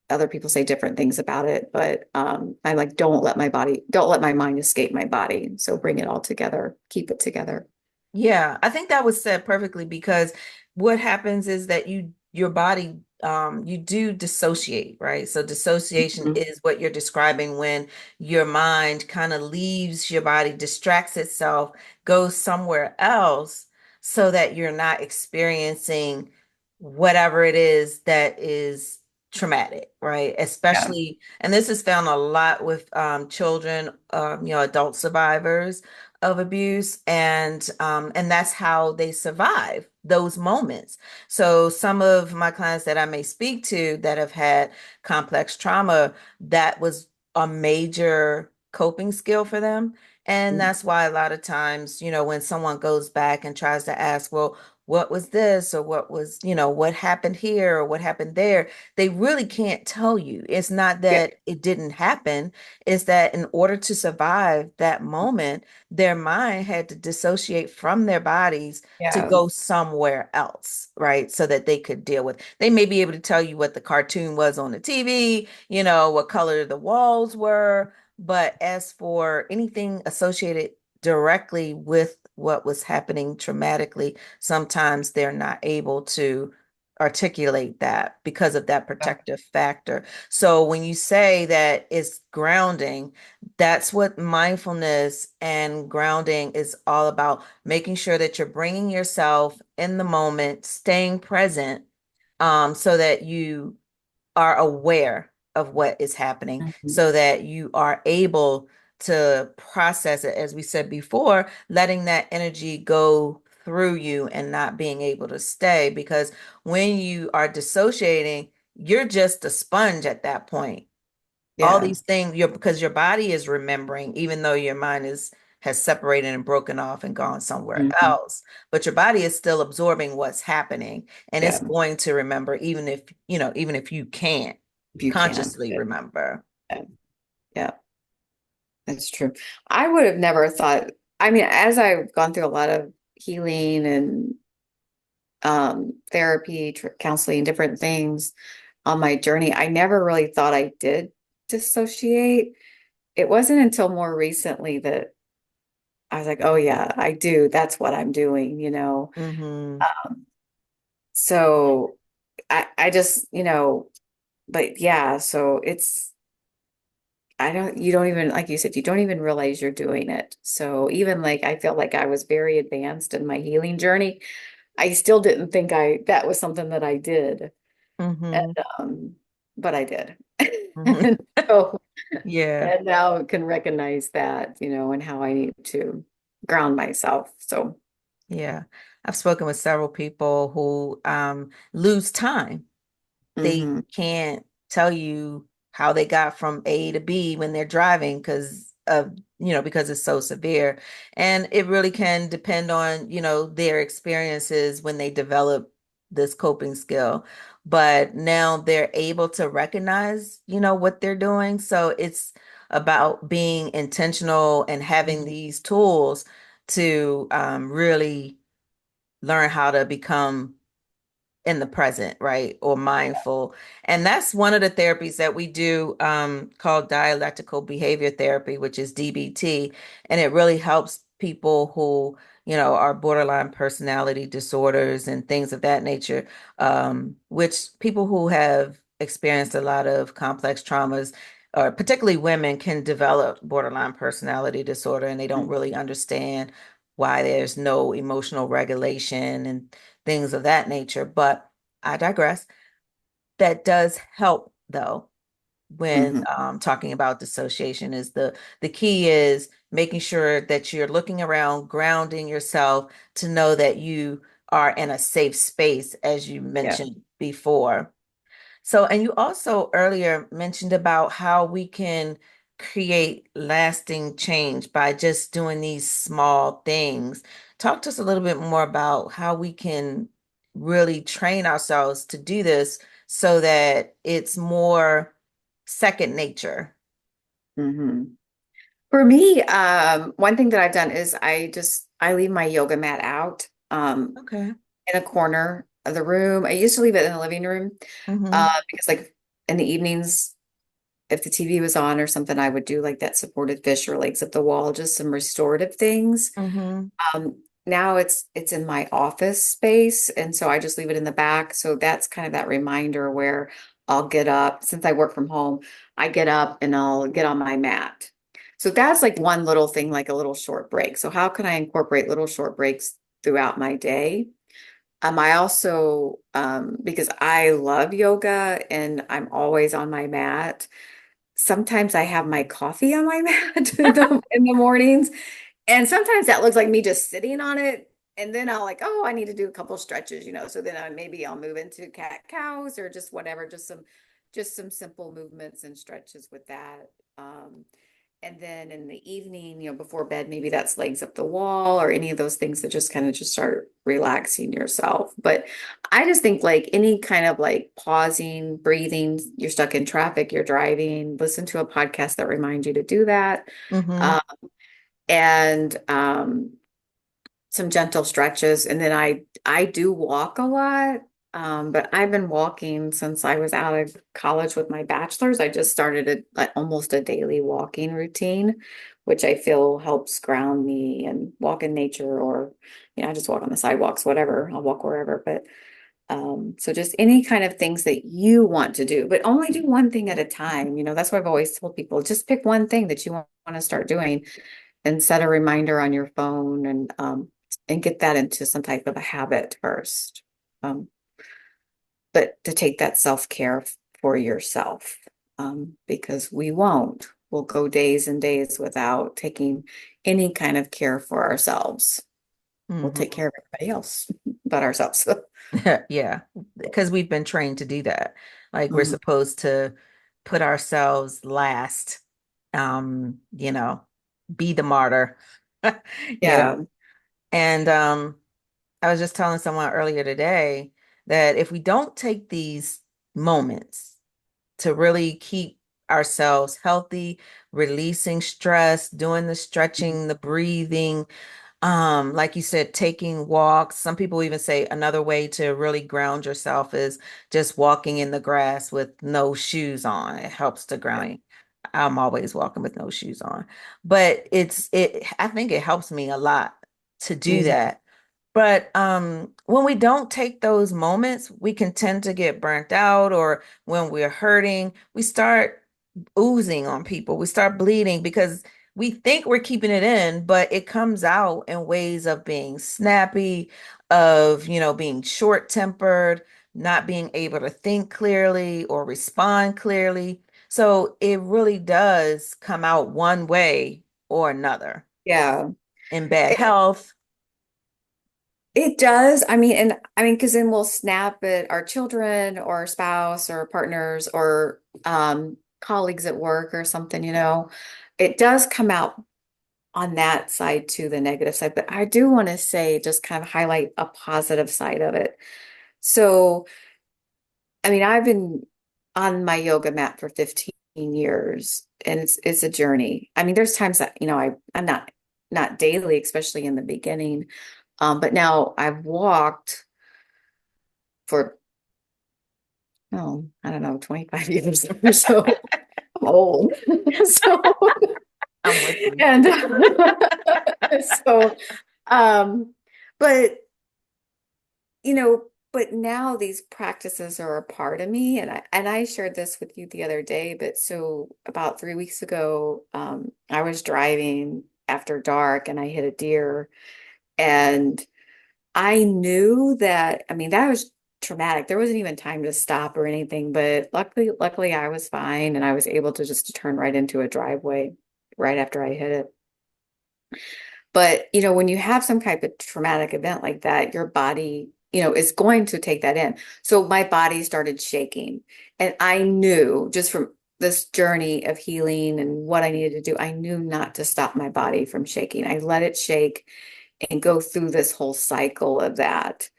other people say different things about it, but I like don't let my mind escape my body. So bring it all together, keep it together. Yeah, I think that was said perfectly, because what happens is that your body you do dissociate, right? So dissociation Mhm. is what you're describing when your mind kind of leaves your body, distracts itself, goes somewhere else so that you're not experiencing whatever it is that is traumatic, right? Yeah. Especially, and this is found a lot with children, adult survivors of abuse, and that's how they survive those moments. So some of my clients that I may speak to that have had complex trauma, that was a major coping skill for them. And that's why a lot of times, when someone goes back and tries to ask, well, what was this, or what was, what happened here, or what happened there, they really can't tell you. It's not Yeah. that it didn't happen, it's that in order to survive that moment, their mind had to dissociate from their bodies to Yeah. go somewhere else, right? So that they could deal with. They may be able to tell you what the cartoon was on the TV, what color the walls were, but as for anything associated directly with what was happening traumatically, sometimes they're not able to. articulate that because of that protective factor. So when you say that it's grounding, that's what mindfulness and grounding is all about, making sure that you're bringing yourself in the moment, staying present, so that you are aware of what is happening, Mhm. so that you are able to process it, as we said before, letting that energy go through you and not being able to stay. Because when you are dissociating, you're just a sponge at that point. All Yeah. these things, because your body is remembering, even though your mind is has separated and broken off and gone somewhere Mhm. else, but your body is still absorbing what's happening, and it's Yeah. going to remember, even if you can't If you can. consciously Yeah. remember. Yeah. Yeah. That's true. I would have never thought, I mean, as I've gone through a lot of healing and therapy, counseling, different things on my journey, I never really thought I did dissociate. It wasn't until more recently that I was like, oh yeah, I do. That's what I'm doing, you know. Hmm. Um, so I just, but yeah, so you don't even, like you said, you don't even realize you're doing it. So even like, I felt like I was very advanced in my healing journey. I still didn't think that was something that I did. And, Hmm. but I did. Hmm. And so, Yeah. and now I can recognize that, and how I need to ground myself. So, Yeah. I've spoken with several people who lose time. They hmm can't tell you how they got from A to B when they're driving because it's so severe. And it really can depend on, their experiences when they develop this coping skill. But now they're able to recognize, what they're doing. So it's about being intentional and having these tools to really learn how to become in the present, right? Or mindful. And that's one of the therapies that we do, called dialectical behavior therapy, which is DBT. And it really helps people who, are borderline personality disorders and things of that nature, which people who have experienced a lot of complex traumas, or particularly women, can develop borderline personality disorder, and they don't really understand why there's no emotional regulation and things of that nature. But I digress. That does help though when hmm talking about dissociation. Is the key is making sure that you're looking around, grounding yourself to know that you are in a safe space, as you yeah. mentioned before. So, and you also earlier mentioned about how we can create lasting change by just doing these small things. Talk to us a little bit more about how we can really train ourselves to do this so that it's more second nature. hmm For me, one thing that I've done is I leave my yoga mat out Okay. in a corner of the room. I used to leave it in the living room Mm-hmm. because like in the evenings, if the TV was on or something, I would do like that supported fish or legs up the wall, just some restorative things. Mm-hmm. Now it's in my office space, and so I just leave it in the back. So that's kind of that reminder where I'll get up. Since I work from home, I get up and I'll get on my mat. So that's like one little thing, like a little short break. So how can I incorporate little short breaks throughout my day? I also because I love yoga and I'm always on my mat. Sometimes I have my coffee on my mat in the mornings. And sometimes that looks like me just sitting on it. And then I'll like, oh, I need to do a couple stretches, So then maybe I'll move into cat cows or just whatever, just some simple movements and stretches with that. And then in the evening, before bed, maybe that's legs up the wall or any of those things that just kind of just start relaxing yourself. But I just think like any kind of like pausing, breathing, you're stuck in traffic, you're driving, listen to a podcast that reminds you to do that. Mm-hmm. Uh, and some gentle stretches. And then I do walk a lot. But I've been walking since I was out of college with my bachelor's. I just started like almost a daily walking routine, which I feel helps ground me and walk in nature or, I just walk on the sidewalks, whatever. I'll walk wherever. But So just any kind of things that you want to do, but only do one thing at a time. That's what I've always told people. Just pick one thing that you want to start doing and set a reminder on your phone and get that into some type of a habit first. Um, but to take that self-care for yourself, because we won't. We'll go days and days without taking any kind of care for ourselves. We'll take Hmm. care of everybody else but ourselves. Yeah, because we've been trained to do that. Like we're Mhm. supposed to put ourselves last, you know, be the martyr, you know. Yeah, And I was just telling someone earlier today that if we don't take these moments to really keep ourselves healthy, releasing stress, doing the stretching, the breathing, like you said, taking walks. Some people even say another way to really ground yourself is just walking in the grass with no shoes on. It helps to ground you. I'm always walking with no shoes on. But I think it helps me a lot to do Mhm. that. But when we don't take those moments, we can tend to get burnt out, or when we're hurting, we start oozing on people. We start bleeding because we think we're keeping it in, but it comes out in ways of being snappy, of, being short-tempered, not being able to think clearly or respond clearly. So it really does come out one way or another Yeah. in bad It, health. it does. Because then we'll snap at our children or our spouse or partners or colleagues at work or something. It does come out on that side too, the negative side. But I do want to say, just kind of highlight a positive side of it. So, I've been on my yoga mat for 15 years and it's a journey. There's times that, I'm not daily, especially in the beginning. But now I've walked for, oh, I don't know, 25 years or so. I'm old. So, I'm with you. and so, um, but but now these practices are a part of me, and I shared this with you the other day, but so about 3 weeks ago, I was driving after dark and I hit a deer, and I knew that, that was traumatic. There wasn't even time to stop or anything, but luckily I was fine and I was able to just turn right into a driveway right after I hit it. But, when you have some type of traumatic event like that, your body, is going to take that in. So my body started shaking. And I knew just from this journey of healing and what I needed to do, I knew not to stop my body from shaking. I let it shake and go through this whole cycle of that.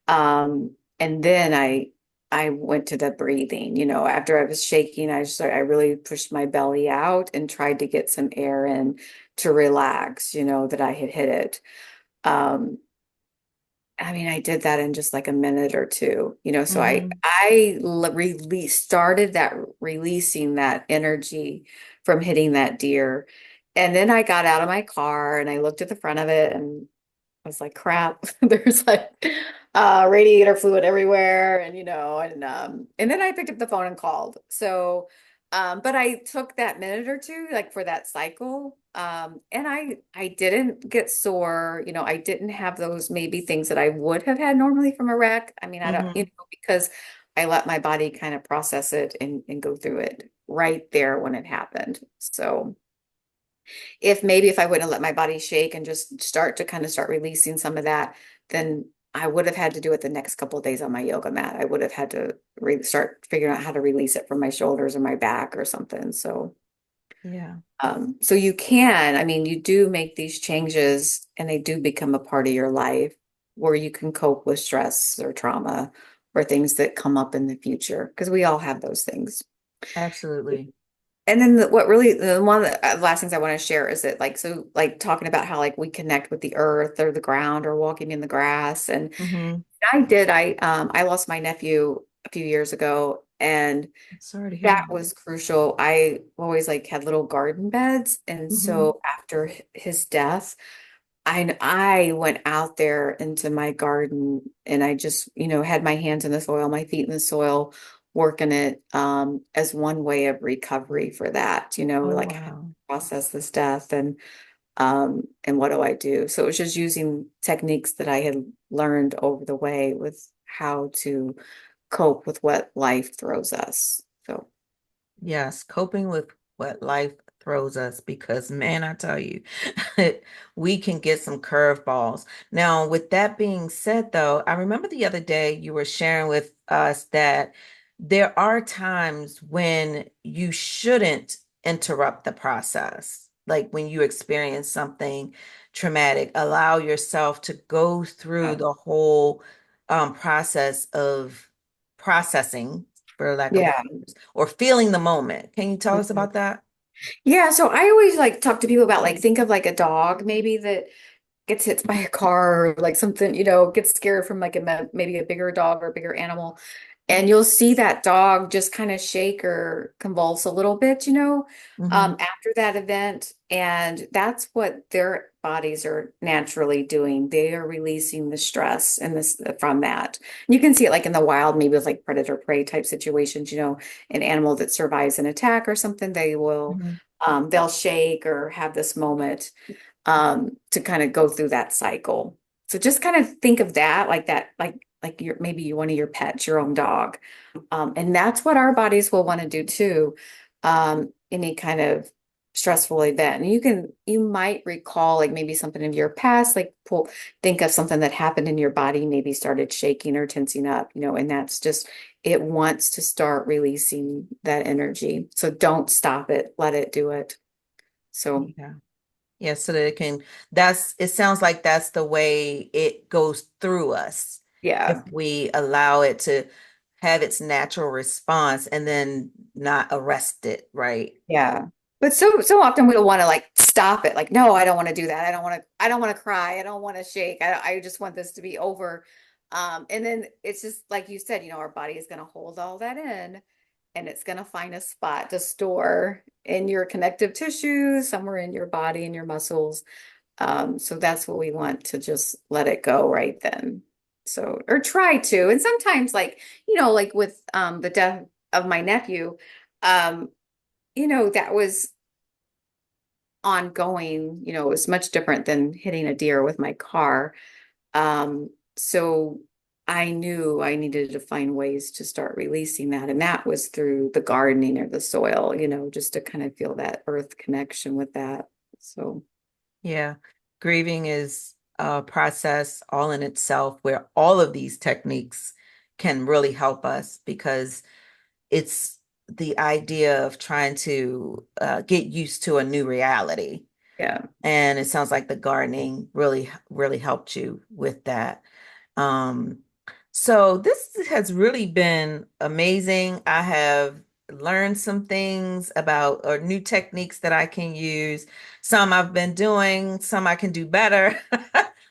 And then I went to the breathing, after I was shaking, I really pushed my belly out and tried to get some air in to relax, that I had hit it. Um, I did that in just like a minute or two, so I Hmm. I release started that releasing that energy from hitting that deer. And then I got out of my car and I looked at the front of it and I was like, crap, there's like radiator fluid everywhere. And then I picked up the phone and called. So, but I took that minute or two, like for that cycle. And I didn't get sore, I didn't have those maybe things that I would have had normally from a wreck. I don't, Hmm. because I let my body kind of process it and go through it right there when it happened. So, if I wouldn't have let my body shake and just start releasing some of that, then I would have had to do it the next couple of days on my yoga mat. I would have had to start figuring out how to release it from my shoulders or my back or something. Yeah, So you can, you do make these changes and they do become a part of your life where you can cope with stress or trauma or things that come up in the future because we all have those things. absolutely. And then what really the one of the last things I want to share is that like talking about how like we connect with the earth or the ground or walking in the grass. And Hmm. I lost my nephew a few years ago and Sorry to hear that that. was crucial. I always like had little garden beds, and Hmm. so after his death I went out there into my garden and I just, had my hands in the soil, my feet in the soil, working it as one way of recovery for that, Oh, like how to wow. process this death and what do I do? So it was just using techniques that I had learned over the way with how to cope with what life throws us. So Yes, coping with what life throws us because, man, I tell you, we can get some curveballs. Now, with that being said, though, I remember the other day you were sharing with us that there are times when you shouldn't interrupt the process. Like when you experience something traumatic, allow yourself to go through yeah. the whole process of processing, for lack of Yeah. or feeling the moment. Can you tell us about that? Yeah, so I always like talk to people about like think of like a dog maybe that gets hit by a car or like something, gets scared from like maybe a bigger dog or a bigger animal. And you'll see that dog just kind of shake or convulse a little bit, Hmm. after that event. And that's what their bodies are naturally doing. They are releasing the stress and this from that. And you can see it like in the wild, maybe with like predator prey type situations, an animal that survives an attack or something, Hmm. they'll shake or have this moment to kind of go through that cycle. So just kind of think of that like that, like your maybe you one of your pets, your own dog. And that's what our bodies will want to do too. Any kind of stressful event. And you might recall like maybe something in your past, like think of something that happened in your body, maybe started shaking or tensing up, and that's just it wants to start releasing that energy. So don't stop it, let it do it. So Yeah. Yeah, so that it can, it sounds like that's the way it goes through us. If yeah. we allow it to have its natural response and then not arrest it, right? Yeah. But so often we'll want to like stop it. Like, no, I don't want to do that. I don't want to cry. I don't want to shake. I just want this to be over. And then it's just like you said, our body is going to hold all that in and it's going to find a spot to store in your connective tissue, somewhere in your body and your muscles. So that's what we want to just let it go right then. So, or try to. And sometimes like with the death of my nephew, um, that was ongoing, it was much different than hitting a deer with my car. So I knew I needed to find ways to start releasing that. And that was through the gardening or the soil, just to kind of feel that earth connection with that. So, Yeah. Grieving is a process all in itself where all of these techniques can really help us because it's the idea of trying to get used to a new reality. yeah. And it sounds like the gardening really, really helped you with that. Um, so this has really been amazing. I have learned some things about or new techniques that I can use. Some I've been doing, some I can do better.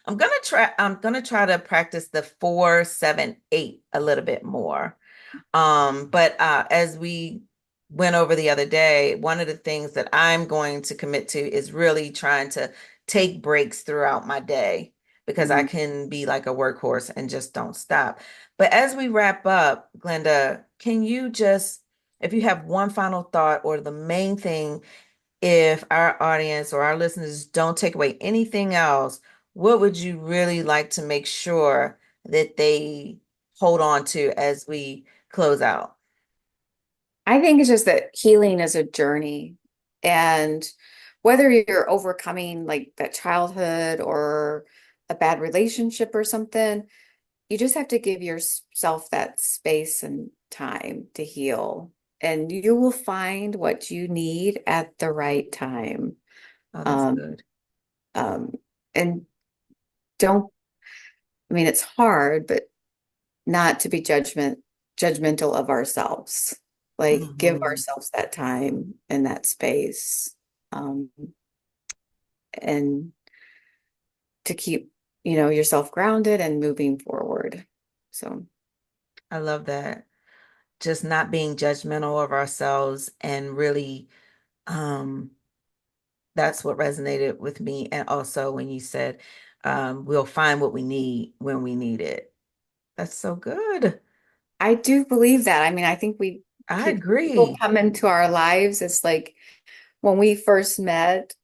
I'm gonna try to practice the 4-7-8 a little bit more. But as we went over the other day, one of the things that I'm going to commit to is really trying to take breaks throughout my day because I Mhm. can be like a workhorse and just don't stop. But as we wrap up, Glenda, can you just, if you have one final thought or the main thing, if our audience or our listeners don't take away anything else, what would you really like to make sure that they hold on to as we close out? I think it's just that healing is a journey. And whether you're overcoming like that childhood or a bad relationship or something, you just have to give yourself that space and time to heal. And you will find what you need at the right time. Oh, that's Um, good. um, and don't, I mean, it's hard, but not to be judgmental of ourselves. Like give Hmm. ourselves that time and that space. Um, and to keep, yourself grounded and moving forward. So, I love that. Just not being judgmental of ourselves and really um That's what resonated with me. And also when you said, we'll find what we need when we need it. That's so good. I do believe that. I mean, I think I people agree. come into our lives. It's like when we first met,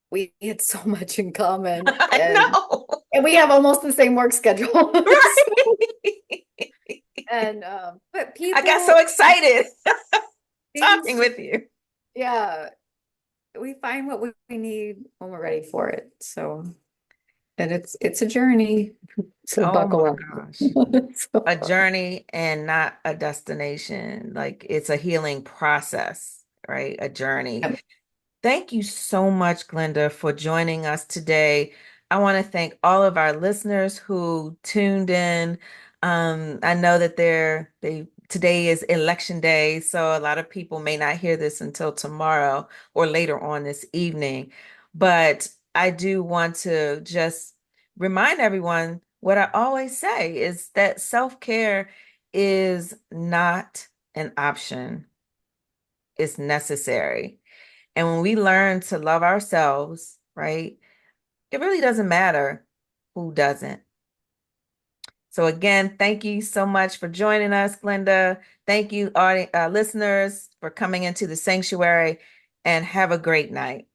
we had so much in common, I know. and we have almost the same work schedule. Right. And but I got so people, excited talking things, with you. yeah, we find what we need when we're ready for it. So, and it's a journey. So Oh buckle my up. gosh. A journey and not a destination. Like it's a healing process, right? A journey. Yep. Thank you so much, Glenda, for joining us today. I want to thank all of our listeners who tuned in. I know that today is election day, so a lot of people may not hear this until tomorrow or later on this evening. But I do want to just remind everyone what I always say is that self-care is not an option, it's necessary. And when we learn to love ourselves, right, it really doesn't matter who doesn't. So again, thank you so much for joining us, Glenda. Thank you, listeners, for coming into the sanctuary, and have a great night.